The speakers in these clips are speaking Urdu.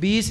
20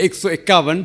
151।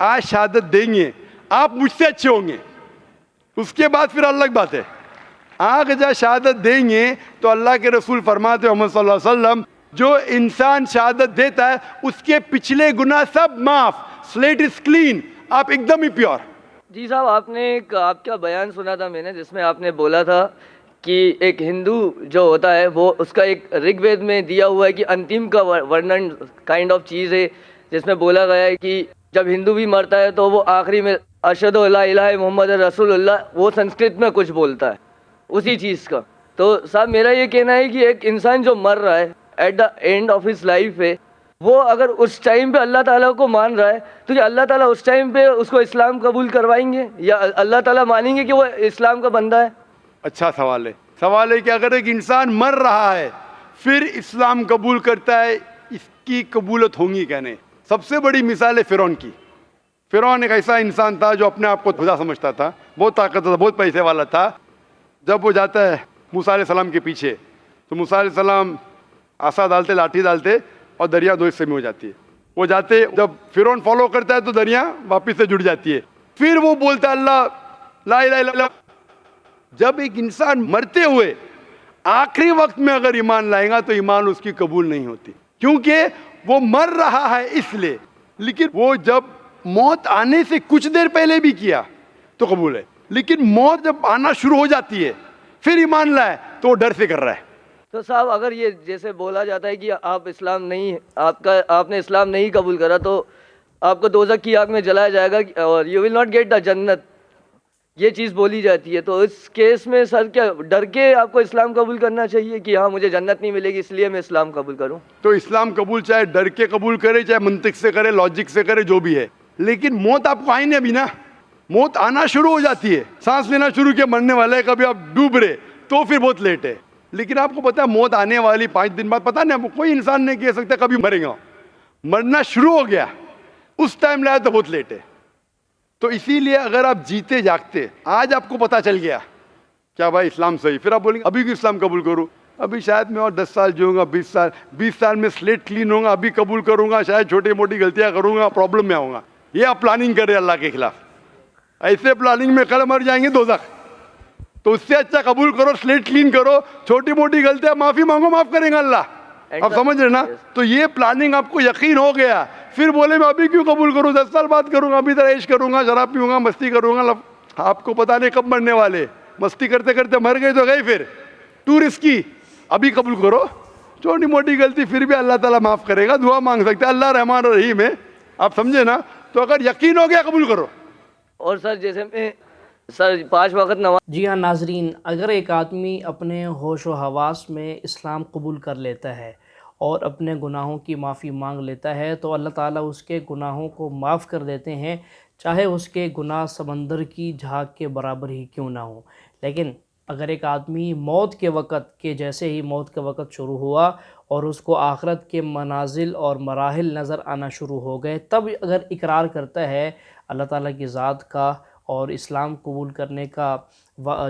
آج شہادت دیں گے آپ مجھ سے اچھے ہوں گے, اس کے بعد پھر الگ بات ہے. آگ جب شہادت دیں گے تو اللہ کے رسول فرماتے ہیں محمد صلی اللہ علیہ وسلم, جو انسان شہادت دیتا ہے اس کے پچھلے گناہ سب معاف, سلیٹ از کلین, آپ ایک دم ہی پیور. جی صاحب, آپ نے آپ کا بیان سنا تھا میں نے, جس میں آپ نے بولا تھا کہ ایک ہندو جو ہوتا ہے وہ اس کا ایک رگ وید میں دیا ہوا ہے کہ انتم کا ورنن کائنڈ آف چیز ہے, جس میں بولا گیا ہے کہ جب ہندو بھی مرتا ہے تو وہ آخری میں اشہد ان لا الہ محمد رسول اللہ, وہ سنسکرت میں کچھ بولتا ہے اسی چیز کا. تو صاحب میرا یہ کہنا ہے کہ ایک انسان جو مر رہا ہے at the end of his life ہے, وہ اگر اس ٹائم پہ اللہ تعالیٰ کو مان رہا ہے تو کیا اللہ تعالیٰ اس ٹائم پہ اس کو اسلام قبول کروائیں گے, یا اللہ تعالیٰ مانیں گے کہ وہ اسلام کا بندہ ہے؟ اچھا سوال ہے. سوال ہے کہ اگر ایک انسان مر رہا ہے پھر اسلام قبول کرتا ہے, اس کی قبولت ہوں گی کہنے. سب سے بڑی مثال ہے فرعون کی. فرعون ایک ایسا انسان تھا جو اپنے آپ کو خدا سمجھتا تھا, بہت طاقتور تھا, بہت پیسے والا تھا. جب وہ جاتا ہے موسیٰ علیہ السلام کے پیچھے تو موسیٰ علیہ السلام عصا ڈالتے, لاٹھی ڈالتے اور دریا دو حصے میں ہو جاتی ہے. وہ جاتے, جب فرعون فالو کرتا ہے تو دریا واپس سے جڑ جاتی ہے. پھر وہ بولتا ہے اللہ لا الہ الا اللہ. جب ایک انسان مرتے ہوئے آخری وقت میں اگر ایمان لائے گا تو ایمان اس کی قبول نہیں ہوتی, کیونکہ وہ مر رہا ہے اس لیے. لیکن وہ جب موت آنے سے کچھ دیر پہلے بھی کیا تو قبول ہے, لیکن موت جب آنا شروع ہو جاتی ہے پھر ایمان لائے تو وہ ڈر سے کر رہا ہے. تو صاحب اگر یہ جیسے بولا جاتا ہے کہ آپ اسلام نہیں, آپ نے اسلام نہیں قبول کرا تو آپ کو دوزخ کی آگ میں جلایا جائے گا اور you will not get the جنت, یہ چیز بولی جاتی ہے. تو اس کیس میں سر کیا ڈر کے آپ کو اسلام قبول کرنا چاہیے کہ ہاں مجھے جنت نہیں ملے گی اس لیے میں اسلام قبول کروں؟ تو اسلام قبول چاہے ڈر کے قبول کرے, چاہے منطق سے کرے, لاجک سے کرے, جو بھی ہے, لیکن موت آپ کو آئی نہیں ابھی نا. موت آنا شروع ہو جاتی ہے, سانس لینا شروع کیا, مرنے والے, کبھی آپ ڈوب رہے تو پھر بہت لیٹ ہے. لیکن آپ کو پتا ہے موت آنے والی 5 دن بعد, پتا نہیں, کوئی انسان نہیں کہہ سکتا کبھی مرے گا. مرنا شروع ہو گیا اس ٹائم لایا تو بہت لیٹ ہے. تو اسی لیے اگر آپ جیتے جاگتے, آج آپ کو پتا چل گیا کیا بھائی اسلام صحیح, پھر آپ بولیں گے ابھی کیوں اسلام قبول کروں, ابھی شاید میں اور 10 سال جیوں گا, 20 سال میں سلیٹ کلین ہوں گا, ابھی قبول کروں گا, شاید چھوٹی موٹی غلطیاں کروں گا, پرابلم میں آؤں گا. یہ آپ پلاننگ کر رہے اللہ کے خلاف. ایسے پلاننگ میں کل مر جائیں گے دوزخ. تو اس سے اچھا قبول کرو, سلیٹ کلین کرو, چھوٹی موٹی غلطیاں معافی مانگو, معاف کریں گا اللہ. آپ سمجھ رہے نا. تو یہ پلاننگ آپ کو یقین ہو گیا, پھر بولے میں ابھی کیوں قبول کروں, 10 سال بعد کروں گا, ابھی طرح عیش کروں گا, شراب پیوں گا, مستی کروں گا. آپ کو پتا نہیں کب مرنے والے, مستی کرتے کرتے مر گئے تو گئے, پھر ٹو رسکی. ابھی قبول کرو, چھوٹی موٹی غلطی پھر بھی اللہ تعالیٰ معاف کرے گا, دعا مانگ سکتے ہیں, اللہ رحمان الرحیم ہے. آپ سمجھے نا. تو اگر یقین ہو گیا قبول کرو. اور سر جیسے میں سر 5 وقت نماز. جی ہاں ناظرین, اگر ایک آدمی اپنے ہوش و حواس میں اسلام قبول کر لیتا ہے اور اپنے گناہوں کی معافی مانگ لیتا ہے تو اللہ تعالیٰ اس کے گناہوں کو معاف کر دیتے ہیں, چاہے اس کے گناہ سمندر کی جھاگ کے برابر ہی کیوں نہ ہو. لیکن اگر ایک آدمی موت کے وقت کے جیسے ہی موت کے وقت شروع ہوا اور اس کو آخرت کے منازل اور مراحل نظر آنا شروع ہو گئے, تب اگر اقرار کرتا ہے اللہ تعالیٰ کی ذات کا اور اسلام قبول کرنے کا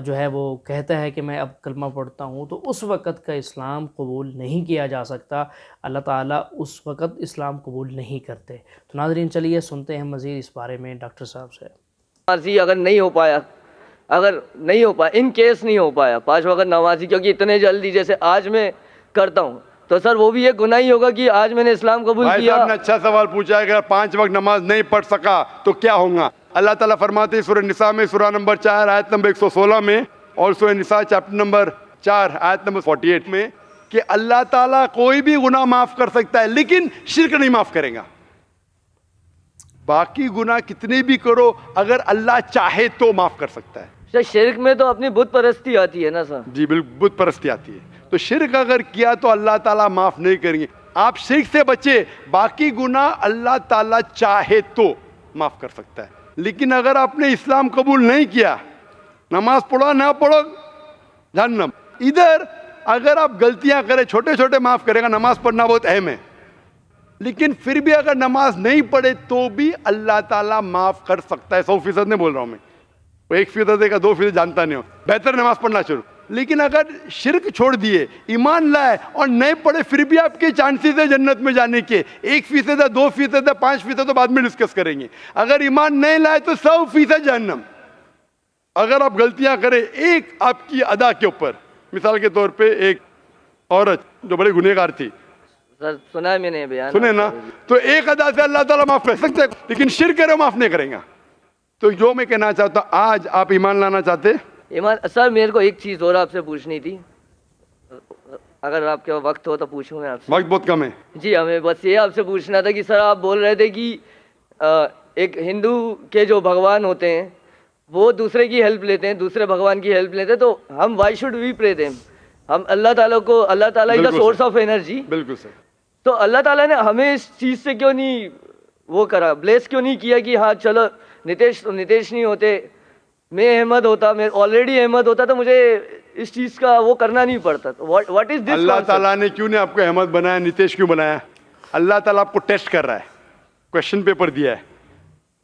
جو ہے وہ کہتا ہے کہ میں اب کلمہ پڑھتا ہوں, تو اس وقت کا اسلام قبول نہیں کیا جا سکتا. اللہ تعالیٰ اس وقت اسلام قبول نہیں کرتے. تو ناظرین چلیے سنتے ہیں مزید اس بارے میں ڈاکٹر صاحب سے. نمازی اگر نہیں ہو پایا, ان کیس نہیں ہو پایا 5 وقت نمازی, کیونکہ اتنے جلدی جیسے آج میں کرتا ہوں, تو سر وہ بھی ایک گناہ ہی ہوگا کہ آج میں نے اسلام قبول کیا. آپ نے اچھا سوال پوچھا ہے, اگر 5 وقت نماز نہیں پڑھ سکا تو کیا ہوگا. اللہ تعالیٰ فرماتے ہیں سورہ نساء میں, سورہ نمبر 4 آیت نمبر 116 میں, اور سورہ نساء چیپٹر نمبر 4 آیت نمبر 48 میں, کہ اللہ تعالیٰ کوئی بھی گناہ معاف کر سکتا ہے لیکن شرک نہیں معاف کرے گا. باقی گناہ کتنے بھی کرو, اگر اللہ چاہے تو معاف کر سکتا ہے. سر شرک میں تو اپنی بت پرستی آتی ہے نا سر. جی بالکل, بت پرستی آتی ہے. تو شرک اگر کیا تو اللہ تعالیٰ معاف نہیں کریں گے. آپ شرک سے بچے, باقی گناہ اللہ تعالیٰ چاہے تو معاف کر سکتا ہے. لیکن اگر آپ نے اسلام قبول نہیں کیا, نماز پڑھو نہ پڑھو جہنم. ادھر اگر آپ غلطیاں کریں, چھوٹے چھوٹے معاف کرے گا, نماز پڑھنا بہت اہم ہے, لیکن پھر بھی اگر نماز نہیں پڑھے تو بھی اللہ تعالیٰ معاف کر سکتا ہے. 100% نہیں بول رہا ہوں میں, 1% کا 2% جانتا نہیں ہو, بہتر نماز پڑھنا شروع. لیکن اگر شرک چھوڑ دیے, ایمان لائے اور نئے پڑھے, پھر بھی آپ کے چانسز ہے جنت میں جانے کے. 1% ہے, 2% ہے, 5% تو بعد میں ڈسکس کریں گے. اگر ایمان نہیں لائے تو 100% جہنم. اگر آپ غلطیاں کریں ایک آپ کی ادا کے اوپر, مثال کے طور پہ ایک عورت جو بڑے گنہگار تھی, سر سنا ہے میں نے بیان, سنے نا, تو ایک ادا سے اللہ تعالیٰ معاف کر سکتے, لیکن شرک کرے معاف نہیں کریں گا. تو جو میں کہنا چاہتا ہوں, آج آپ ایمان لانا چاہتے, ایمان. سر میرے کو ایک چیز اور آپ سے پوچھنی تھی, اگر آپ کے وقت ہو تو پوچھوں میں آپ سے. وقت بہت کم ہے. جی ہمیں بس یہ آپ سے پوچھنا تھا کہ سر آپ بول رہے تھے کہ ایک ہندو کے جو بھگوان ہوتے ہیں وہ دوسرے کی ہیلپ لیتے ہیں, دوسرے بھگوان کی ہیلپ لیتے ہیں, تو ہم وائی شوڈ وی پرے دیم, ہم اللہ تعالیٰ کو, اللہ تعالیٰ از دا سورس آف انرجی. بالکل سر. تو اللہ تعالیٰ نے ہمیں اس چیز سے کیوں نہیں وہ کرا, بلیس کیوں نہیں کیا کہ ہاں چلو نتیش نہیں ہوتے, میں احمد ہوتا, میں آلریڈی احمد ہوتا تو مجھے اس چیز کا وہ کرنا نہیں پڑتا. واٹ از دس؟ اللہ تعالیٰ نے کیوں نہیں آپ کو احمد بنایا, نتیش کیوں بنایا؟ اللہ تعالیٰ آپ کو ٹیسٹ کر رہا ہے, کوشچن پیپر دیا ہے.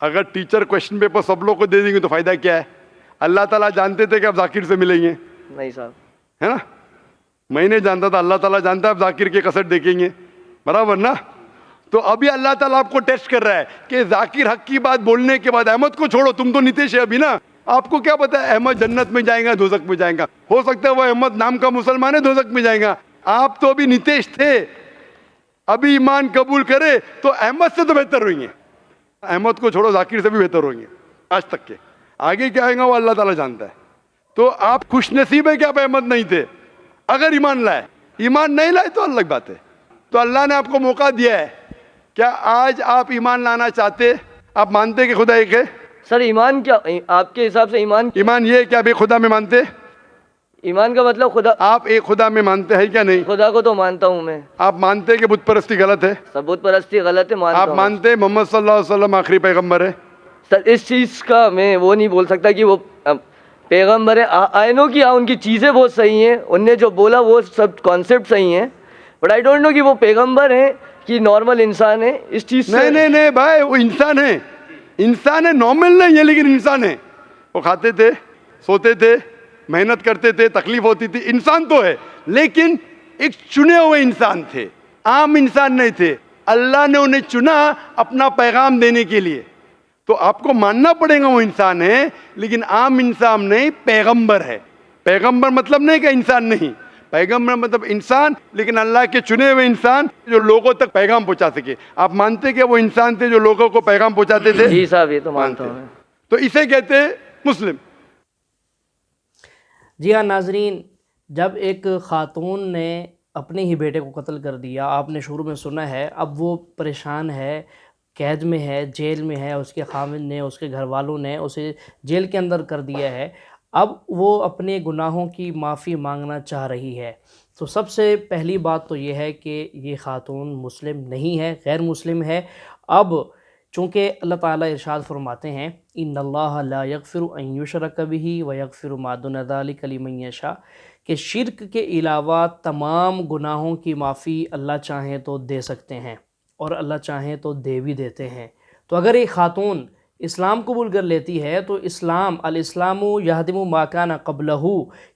اگر ٹیچر کوشچن پیپر سب لوگ کو دے دیں گے تو فائدہ کیا ہے؟ اللہ تعالیٰ جانتے تھے کہ آپ ذاکر سے ملیں گے, نہیں صاحب, ہے نا؟ میں نہیں جانتا تھا, اللہ تعالیٰ جانتا ہے آپ ذاکر کے کسٹ دیکھیں گے, برابر نا؟ تو ابھی اللہ تعالیٰ آپ کو ٹیسٹ کر رہا ہے کہ ذاکر حق کی بات بولنے کے بعد احمد کو چھوڑو, تم تو نتیش ہے ابھی نا, آپ کو کیا پتا ہے احمد جنت میں جائیں گا دوزخ میں جائیں گا؟ ہو سکتا ہے وہ احمد نام کا مسلمان ہے دوزخ میں جائیں گا, آپ تو ابھی نتیش تھے. ابھی ایمان قبول کرے تو احمد سے تو بہتر ہوئیں گے, احمد کو چھوڑو ذاکر سے بھی بہتر ہوئیں گے آج تک کے. آگے کیا آئے گا وہ اللہ تعالیٰ جانتا ہے. تو آپ خوش نصیب ہے کہ آپ احمد نہیں تھے اگر ایمان لائے. ایمان نہیں لائے تو الگ بات ہے. تو اللہ نے آپ کو موقع دیا ہے, کیا آج آپ ایمان لانا چاہتے؟ آپ مانتے کہ خدا ایک ہے؟ سر ایمان کیا آپ کے حساب سے ایمان یہ ہے کہ آپ ایک خدا میں مانتے؟ ایمان کا مطلب خدا, آپ ایک خدا میں مانتے ہیں کیا نہیں؟ خدا کو تو مانتا ہوں میں. آپ مانتے کہ بت پرستی غلط ہے؟ سب بت پرستی غلط ہے, مانتا آپ ہوں. مانتے محمد صلی اللہ علیہ وسلم آخری پیغمبر ہے؟ سر اس چیز کا میں وہ نہیں بول سکتا کہ وہ پیغمبر ہے. آئی نو کہ ان کی چیزیں بہت صحیح ہیں, ان نے جو بولا وہ سب کانسیپٹ صحیح ہیں, بٹ آئی ڈونٹ نو کہ وہ پیغمبر ہیں کہ نارمل انسان ہے. اس چیز سے نہیں بھائی, وہ انسان ہے, انسان ہے, نارمل نہیں ہے لیکن انسان ہے. وہ کھاتے تھے, سوتے تھے, محنت کرتے تھے, تکلیف ہوتی تھی, انسان تو ہے, لیکن ایک چنے ہوئے انسان تھے, عام انسان نہیں تھے. اللہ نے انہیں چنا اپنا پیغام دینے کے لیے. تو آپ کو ماننا پڑے گا وہ انسان ہے, لیکن عام انسان نہیں, پیغمبر ہے. پیغمبر مطلب نہیں کہ انسان نہیں, پیغمبر مطلب انسان, لیکن اللہ کے چنے ہوئے انسان جو لوگوں تک پیغام پہنچا سکے. آپ مانتے کہ وہ انسان تھے جو لوگوں کو پیغام پہنچاتے تھے؟ جی صاحب یہ تو مانتا ہوں. تو اسے کہتے مسلم. جی ہاں ناظرین, جب ایک خاتون نے اپنے ہی بیٹے کو قتل کر دیا, آپ نے شروع میں سنا ہے, اب وہ پریشان ہے, قید میں ہے, جیل میں ہے, اس کے خاوند نے, اس کے گھر والوں نے اسے جیل کے اندر کر دیا ہے. اب وہ اپنے گناہوں کی معافی مانگنا چاہ رہی ہے. تو سب سے پہلی بات تو یہ ہے کہ یہ خاتون مسلم نہیں ہے, غیر مسلم ہے. اب چونکہ اللہ تعالیٰ ارشاد فرماتے ہیں ان اللہ لا یغفر ان یشرک بہ ویغفر ما دون ذلک لمن یشاء, کہ شرک کے علاوہ تمام گناہوں کی معافی اللہ چاہیں تو دے سکتے ہیں, اور اللہ چاہیں تو دے بھی دیتے ہیں. تو اگر ایک خاتون اسلام قبول کر لیتی ہے تو اسلام, الاسلام یہدم ما کان قبلہ,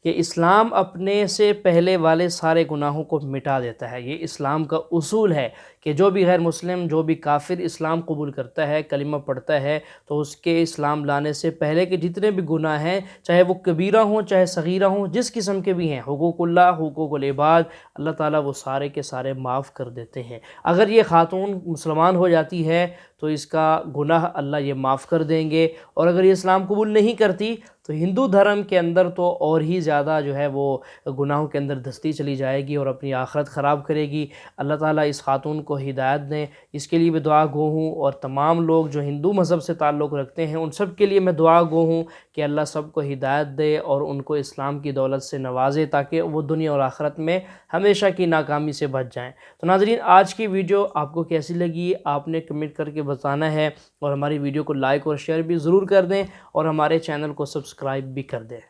کہ اسلام اپنے سے پہلے والے سارے گناہوں کو مٹا دیتا ہے. یہ اسلام کا اصول ہے کہ جو بھی غیر مسلم, جو بھی کافر اسلام قبول کرتا ہے, کلمہ پڑھتا ہے, تو اس کے اسلام لانے سے پہلے کے جتنے بھی گناہ ہیں, چاہے وہ کبیرہ ہوں چاہے صغیرہ ہوں, جس قسم کے بھی ہیں, حقوق اللہ, حقوق العباد, اللہ تعالیٰ وہ سارے کے سارے معاف کر دیتے ہیں. اگر یہ خاتون مسلمان ہو جاتی ہے تو اس کا گناہ اللہ یہ معاف کر دیں گے. اور اگر یہ اسلام قبول نہیں کرتی تو ہندو دھرم کے اندر تو اور ہی زیادہ جو ہے وہ گناہوں کے اندر دھستی چلی جائے گی اور اپنی آخرت خراب کرے گی. اللہ تعالیٰ اس خاتون کو ہدایت دیں, اس کے لیے میں دعا گو ہوں. اور تمام لوگ جو ہندو مذہب سے تعلق رکھتے ہیں ان سب کے لیے میں دعا گو ہوں کہ اللہ سب کو ہدایت دے اور ان کو اسلام کی دولت سے نوازے, تاکہ وہ دنیا اور آخرت میں ہمیشہ کی ناکامی سے بچ جائیں. تو ناظرین, آج کی ویڈیو آپ کو کیسی لگی آپ نے کمنٹ کر کے بتانا ہے, اور ہماری ویڈیو کو لائک اور شیئر بھی ضرور کر دیں, اور ہمارے چینل کو سبسکرائب بھی کر دیں.